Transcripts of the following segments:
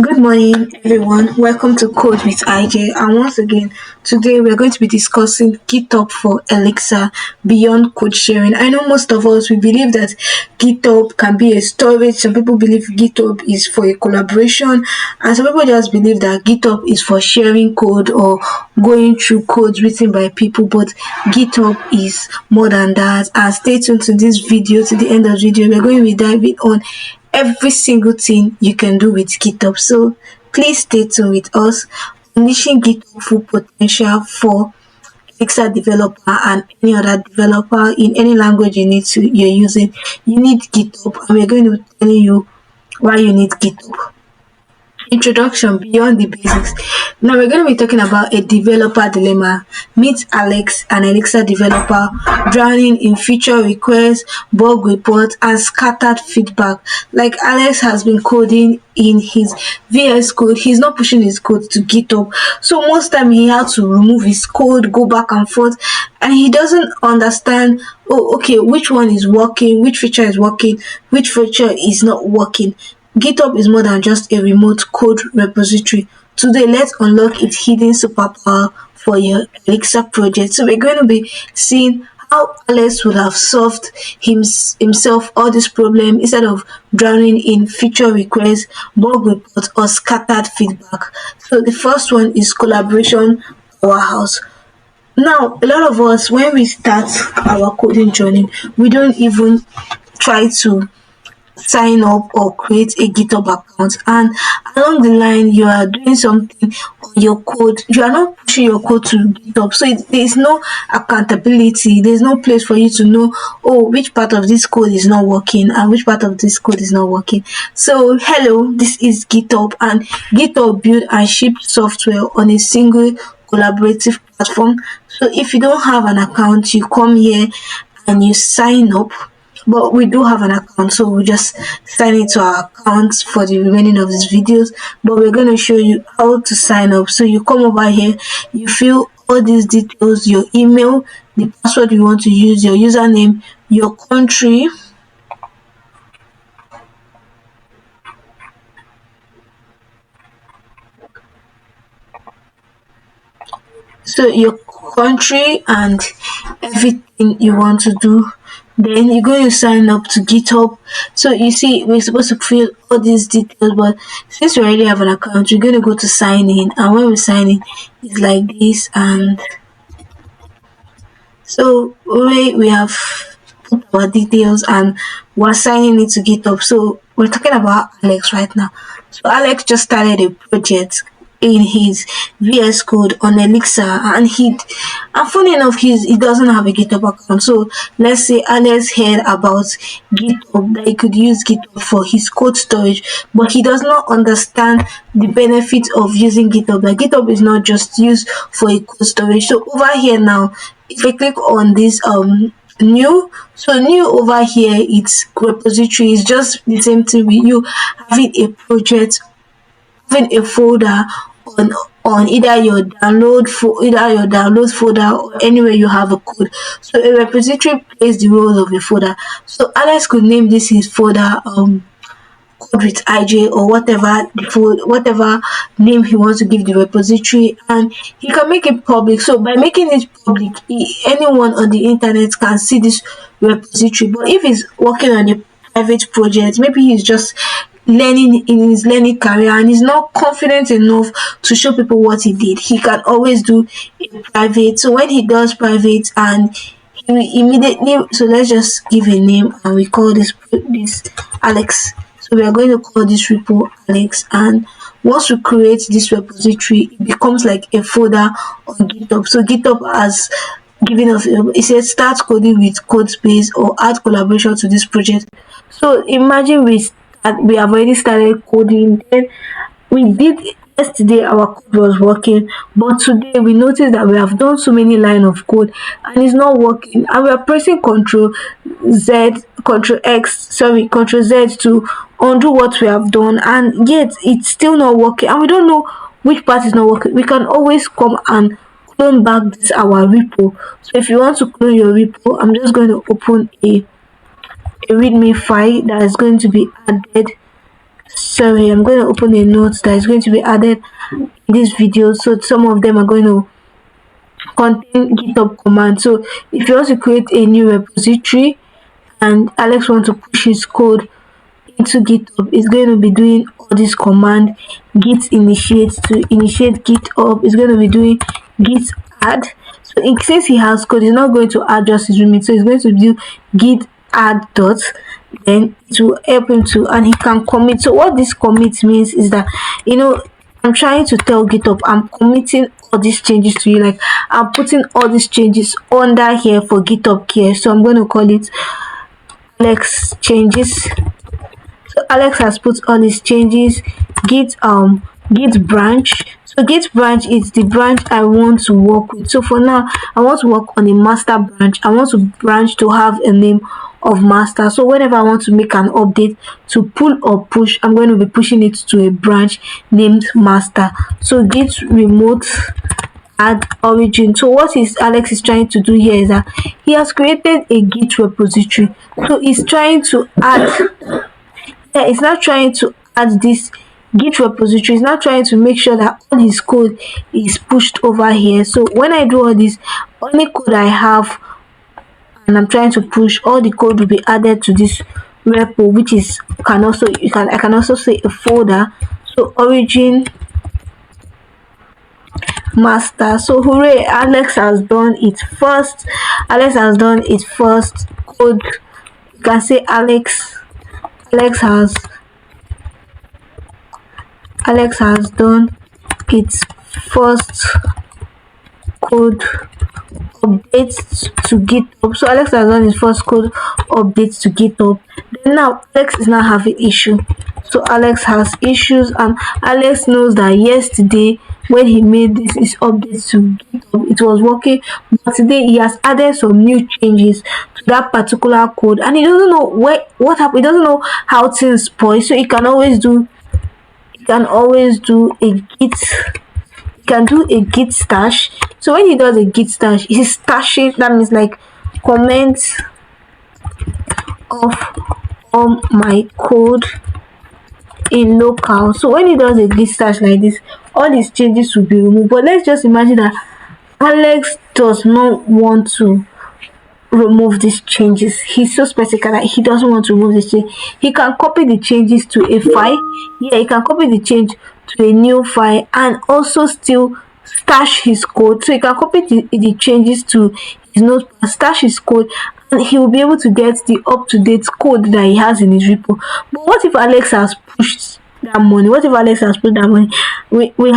Good morning, everyone. Welcome to Code with IJ. And once again, today we're going to be discussing GitHub for Elixir beyond code sharing. I know most of us we believe that GitHub can be a storage. Some people believe GitHub is for a collaboration, and some people just believe that GitHub is for sharing code or going through codes written by people. But GitHub is more than that. And stay tuned to this video to the end of the video. We're going to be diving on every single thing you can do with GitHub. So please stay tuned with us. Unleashing GitHub full potential for Elixir developer and any other developer in any language you're using. You need GitHub, and we're going to be telling you why you need GitHub. Introduction beyond the basics. Now we're going to be talking about a developer dilemma. Meet Alex, an Elixir developer, drowning in feature requests, bug reports, and scattered feedback. Like Alex has been coding in his VS Code, he's not pushing his code to GitHub. So most time he had to remove his code, go back and forth, and he doesn't understand. Oh, okay, which one is working, which feature is working, which feature is not working. GitHub is more than just a remote code repository. Today, let's unlock its hidden superpower for your Elixir project. So we're going to be seeing how Alex would have solved himself all this problem instead of drowning in feature requests, bug reports, or scattered feedback. So the first one is collaboration powerhouse. Now, a lot of us, when we start our coding journey, we don't even try to sign up or create a GitHub account, and along the line you are doing something on your code, you are not pushing your code to GitHub, so there's no accountability, there's no place for you to know, oh, which part of this code is not working and which part of this code is not working. So hello, this is GitHub, and GitHub build and ship software on a single collaborative platform. So if you don't have an account, you come here and you sign up, but we do have an account, so we'll just sign into our accounts for the remaining of these videos. But we're going to show you how to sign up. So you come over here, you fill all these details, your email, the password you want to use, your username, your country, so your country and everything you want to do. Then you're going to sign up to GitHub. So you see, we're supposed to fill all these details, but since we already have an account, we're going to go to sign in, and when we sign in, it's like this. And so we have put our details and we're signing it to GitHub. So we're talking about Alex right now. So Alex just started a project in his VS Code on Elixir, and funny enough, he doesn't have a GitHub account. So let's say Alex heard about GitHub, that he could use GitHub for his code storage, but he does not understand the benefits of using GitHub. Like GitHub is not just used for a code storage. So over here now, if I click on this new, so new over here, it's repository, it's just the same thing with you having a project, having a folder on either your download folder or anywhere you have a code. So a repository plays the role of a folder. So Alex could name this his folder code with IJ, or whatever name he wants to give the repository, and he can make it public. So by making it public, anyone on the internet can see this repository. But if he's working on a private project, maybe he's just learning in his learning career and he's not confident enough to show people what he did, he can always do it private. So when he does private, and he will immediately, so let's just give a name and we call this Alex. So we are going to call this repo Alex, and once we create this repository, it becomes like a folder on GitHub. So GitHub has given us, it says start coding with Codespace or add collaboration to this project. So imagine we have already started coding, then we did yesterday our code was working, but today we noticed that we have done so many lines of code and it's not working, and we are pressing Ctrl Z to undo what we have done, and yet it's still not working, and we don't know which part is not working. We can always come and clone back this our repo. So if you want to clone your repo, I'm just going to open a readme file that is going to be added Sorry, I'm going to open a note that is going to be added in this video. So some of them are going to contain GitHub command. So if you want to create a new repository and Alex wants to push his code into GitHub, is going to be doing all this command git initiate. To initiate GitHub, is going to be doing git add. So in case he has code, he's not going to add just his remit, so he's going to do git add dot, then it will help him to, and he can commit. So what this commit means is that, I'm trying to tell GitHub I'm committing all these changes to you, like I'm putting all these changes under here for GitHub care. So I'm going to call it Alex changes. So Alex has put all his changes. Git branch. So git branch is the branch I want to work with. So for now, I want to work on a master branch. I want to branch to have a name of master. So whenever I want to make an update to pull or push, I'm going to be pushing it to a branch named master. So git remote add origin. So what is Alex is trying to do here is that he has created a git repository. So he's trying to add, it's not trying to add this git repository. It's not trying to make sure that all his code is pushed over here. So when I do all this, any code I have and I'm trying to push, all the code will be added to this repo, which is I can also say a folder. So origin master. So hooray, Alex has done it first. Alex has done it first code. You can say Alex has done its first code updates to GitHub. So Alex has done his first code updates to GitHub. Then now Alex is not having issue. So Alex has issues, and Alex knows that yesterday when he made his updates to GitHub, it was working, but today he has added some new changes to that particular code, and he doesn't know what happened. He doesn't know how things spoil. So he can always do a git. He can do a git stash. So when he does a git stash, he's stashing. That means like comment of all my code in local. So when he does a git stash like this, all these changes will be removed. But let's just imagine that Alex does not want to remove these changes. He's so specific that he doesn't want to remove this change. He can copy the changes to a file. Yeah, he can copy the change to a new file and also still stash his code. So he can copy the changes to his notepad, stash his code, and he will be able to get the up-to-date code that he has in his repo. But what if Alex has pushed that money? What if Alex has put that money? We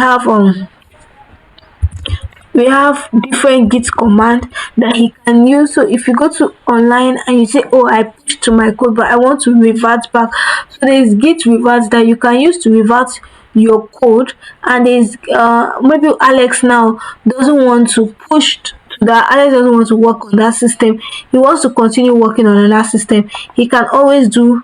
have different git command that he can use. So if you go to online and you say, oh, I pushed to my code but I want to revert back, so there is git revert that you can use to revert your code. And there's maybe Alex now doesn't want to push to that. Alex doesn't want to work on that system. He wants to continue working on another system. He can always do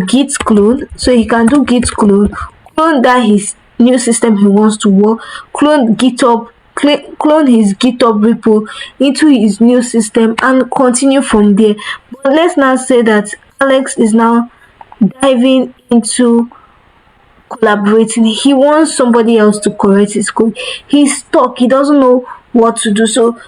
git clone. So he can do git clone that his new system he wants to work, clone GitHub, clone his GitHub repo into his new system and continue from there. But let's now say that Alex is now diving into collaborating. He wants somebody else to correct his code. He's stuck. He doesn't know what to do. So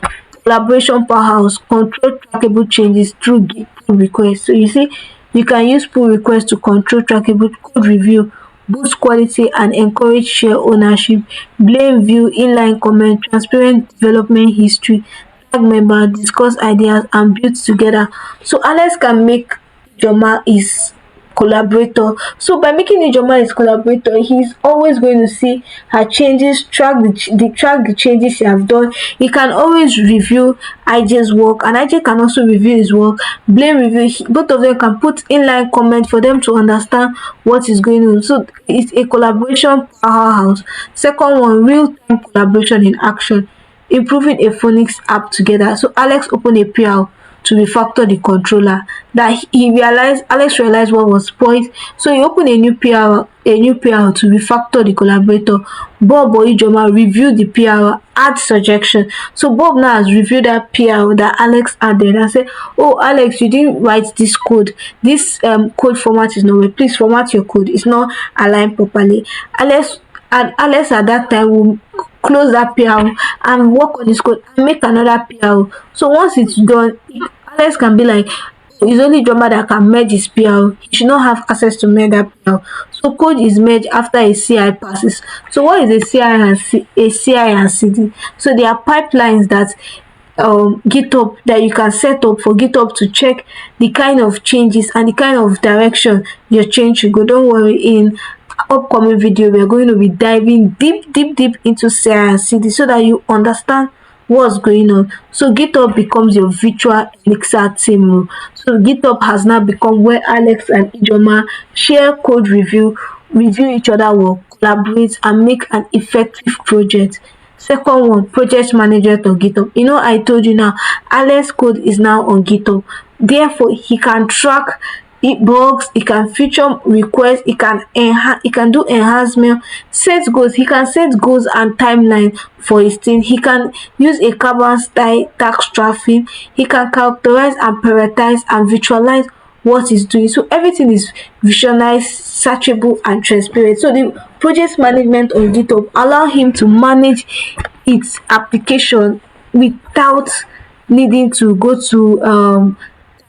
collaboration powerhouse, control trackable changes through Git pull request. So you see, you can use pull request to control trackable code review, boost quality and encourage share ownership, blame view, inline comment, transparent development history, tag member, discuss ideas and build together. So Alex can make Joma his collaborator. So by making Ijoma his collaborator, he's always going to see her changes, track the changes she have done. He can always review IJ's work, and IJ can also review his work, blame review. Both of them can put inline comment for them to understand what is going on. So it's a collaboration powerhouse. Second one, real-time collaboration in action, improving a Phoenix app together. So Alex opened a PR to refactor the controller. That he realized Alex realized what was spoiled, so he opened a new PR to refactor the collaborator. Bob or Ijoma reviewed the PR, add suggestion. So Bob now has reviewed that PR that Alex added and said, "Oh Alex, you didn't write this code. This code format is not well. Please format your code. It's not aligned properly." Alex at that time will close that PR and work on his code and make another PR. So once it's done, Alex can be like, it's only drummer that can merge his PL. He should not have access to merge that PL. So code is merged after a CI passes. So what is a CI and CD? So there are pipelines that GitHub that you can set up for GitHub to check the kind of changes and the kind of direction your change should go. Don't worry, in upcoming video we are going to be diving deep into CI and CD so that you understand what's going on. So GitHub becomes your virtual Elixir team room. So GitHub has now become where Alex and Ijoma share code review each other work, collaborate and make an effective project. Second one, project manager to GitHub. I told you now, Alex code is now on GitHub. Therefore, he can track bugs, he can feature requests, he can do enhancement, set goals. He can set goals and timeline for his team. He can use a Kanban style task tracking. He can characterize and prioritize and visualize what he's doing. So everything is visualized, searchable and transparent. So the project management on GitHub allow him to manage its application without needing to go to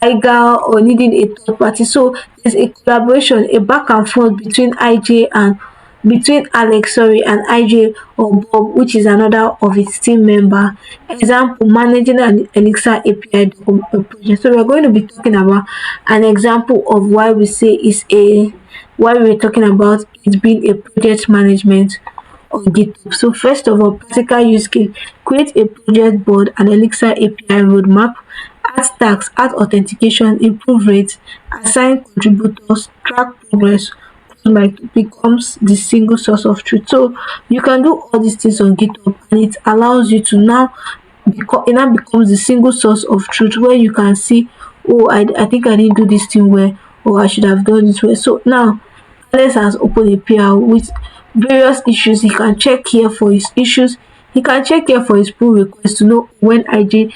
Tiger or needing a third party. So there's a collaboration, a back and forth between Alex, and IJ or Bob, which is another of its team member. Example, managing an Elixir API project. So we're going to be talking about an example of why we're talking about it being a project management on GitHub. So first of all, practical use case: create a project board, an Elixir API roadmap, add tags, add authentication, improve rates, assign contributors, track progress. Like becomes the single source of truth. So you can do all these things on GitHub, and it allows you to now it now becomes the single source of truth where you can see, oh, I think I didn't do this thing well, or I should have done this well. So now Alex has opened a PR with various issues. He can check here for his issues. He can check here for his pull request to know when IJ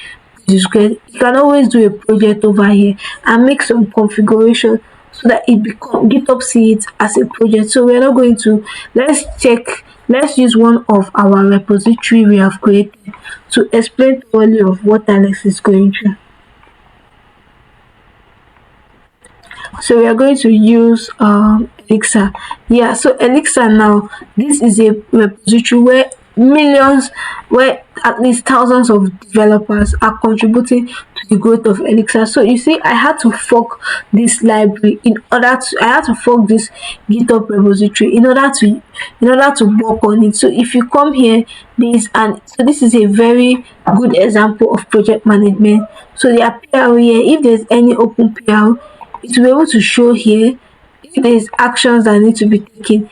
is great. You can always do a project over here and make some configuration so that it become GitHub see it as a project. So we're not going to let's use one of our repository we have created to explain thoroughly of what Alex is going through. So we are going to use Elixir. Yeah, so Elixir now, this is a repository where at least thousands of developers are contributing to the growth of Elixir. So you see, I had to fork this library I had to fork this GitHub repository in order to work on it. So if you come here, this is a very good example of project management. So there are PR here. If there's any open PR, it will be able to show here. If there's actions that need to be taken,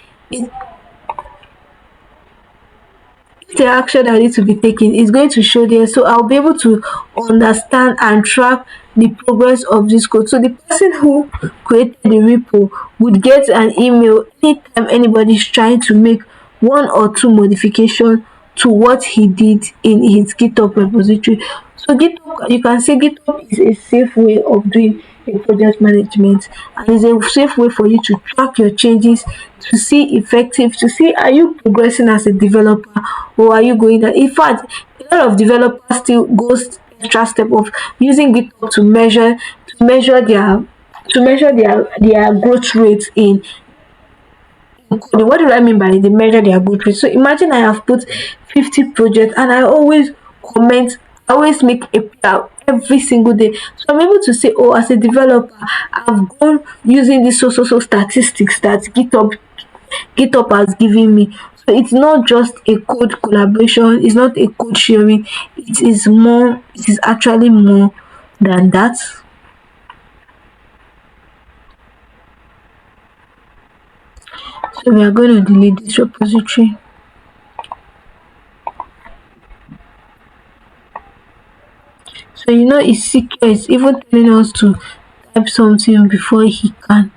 the action that needs to be taken is going to show there. So I'll be able to understand and track the progress of this code. So the person who created the repo would get an email anytime anybody's trying to make one or two modifications to what he did in his GitHub repository. So GitHub, you can say GitHub is a safe way of doing a project management, and it's a safe way for you to track your changes, to to see are you progressing as a developer, or are you going that. In fact, a lot of developers still goes extra step of using GitHub to measure their growth rate in coding. What do I mean by they measure their growth rate? So imagine I have put 50 projects and I always comment, I always make a PR every single day. So I'm able to say, oh, as a developer, I've gone using this so statistics that GitHub has given me. So it's not just a code collaboration, it's not a code sharing, it is actually more than that. So we are going to delete this repository. So it's secure. It's even telling us to type something before he can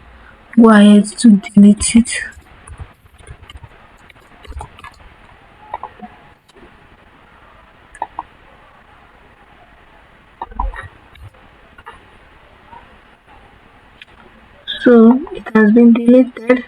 go ahead to delete it. So it has been deleted.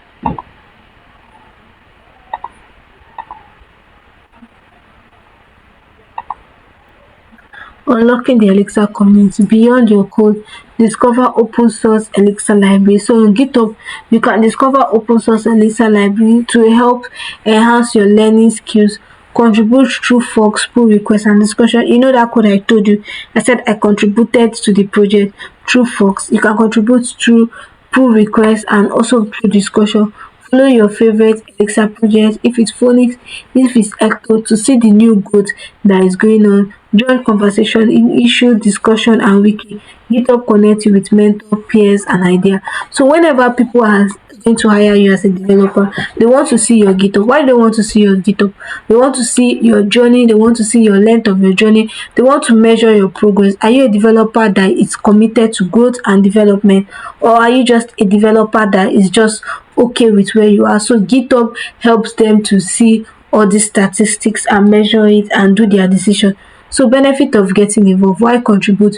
Unlocking the Elixir community beyond your code. Discover open source Elixir library. So on GitHub, you can discover open source Elixir library to help enhance your learning skills. Contribute through forks, pull requests, and discussion. You know that code I told you. I said I contributed to the project through forks. You can contribute through pull requests and also through discussion. Follow your favorite Elixir project if it's Phoenix, if it's Ecto, to see the new growth that is going on. Join conversation in issue, discussion and wiki. GitHub connect you with mentor, peers and idea. So whenever people are going to hire you as a developer, they want to see your GitHub. Why do they want to see your GitHub? They want to see your journey, they want to see your length of your journey, they want to measure your progress. Are you a developer that is committed to growth and development, or are you just a developer that is just okay with where you are? So GitHub helps them to see all these statistics and measure it and do their decision. So benefit of getting involved. Why contribute?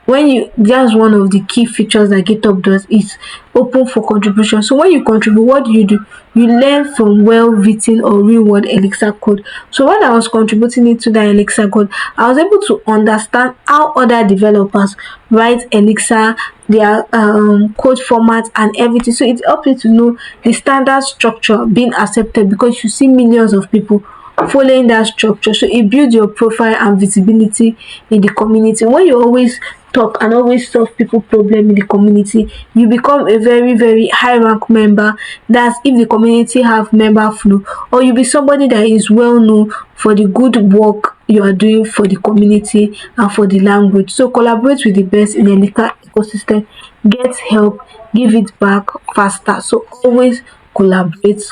When you That's one of the key features that GitHub does, is open for contribution. So when you contribute, what do? You learn from well written or real world Elixir code. So when I was contributing into that Elixir code, I was able to understand how other developers write Elixir, their code format and everything. So it helps you to know the standard structure being accepted, because you see millions of people following that structure. So it builds your profile and visibility in the community. When you always talk and always solve people problem in the community, you become a very very high rank member. That's if the community have member flow, or you be somebody that is well known for the good work you are doing for the community and for the language. So collaborate with the best in the Elixir ecosystem, get help, give it back faster. So always collaborate,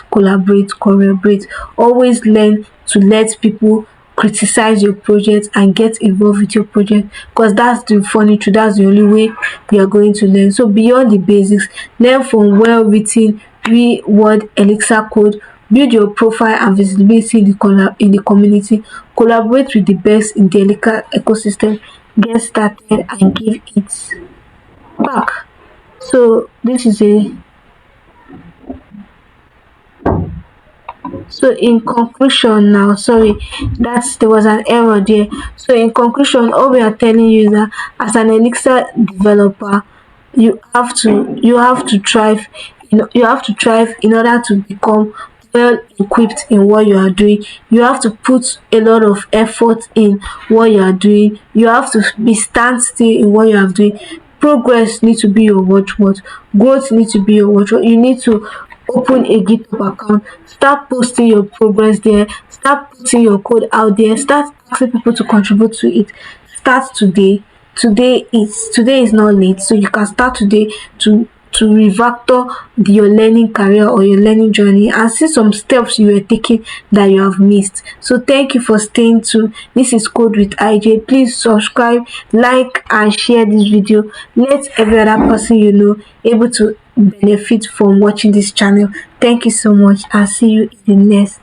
always learn to let people criticize your project and get involved with your project, because that's the funny truth, that's the only way you are going to learn. So beyond the basics, learn from well written real world Elixir code, build your profile and visibility in the community, collaborate with the best in the Elixir ecosystem, get started and give it back. So this is a So in conclusion now, sorry, there was an error there. So in conclusion, all we are telling you is that as an Elixir developer, you have to thrive. You have to thrive in order to become well equipped in what you are doing. You have to put a lot of effort in what you are doing. You have to be stand still in what you are doing. Progress needs to be your watchword. Growth needs to be your watchword. You need to open a GitHub account, start posting your progress there, start putting your code out there, start asking people to contribute to it. Start today. Today is not late, so you can start today to refactor your learning career or your learning journey and see some steps you were taking that you have missed. So thank you for staying tuned. This is Code with IJ. Please subscribe, like and share this video. Let every other person you know able to benefit from watching this channel. Thank you so much. I'll see you in the next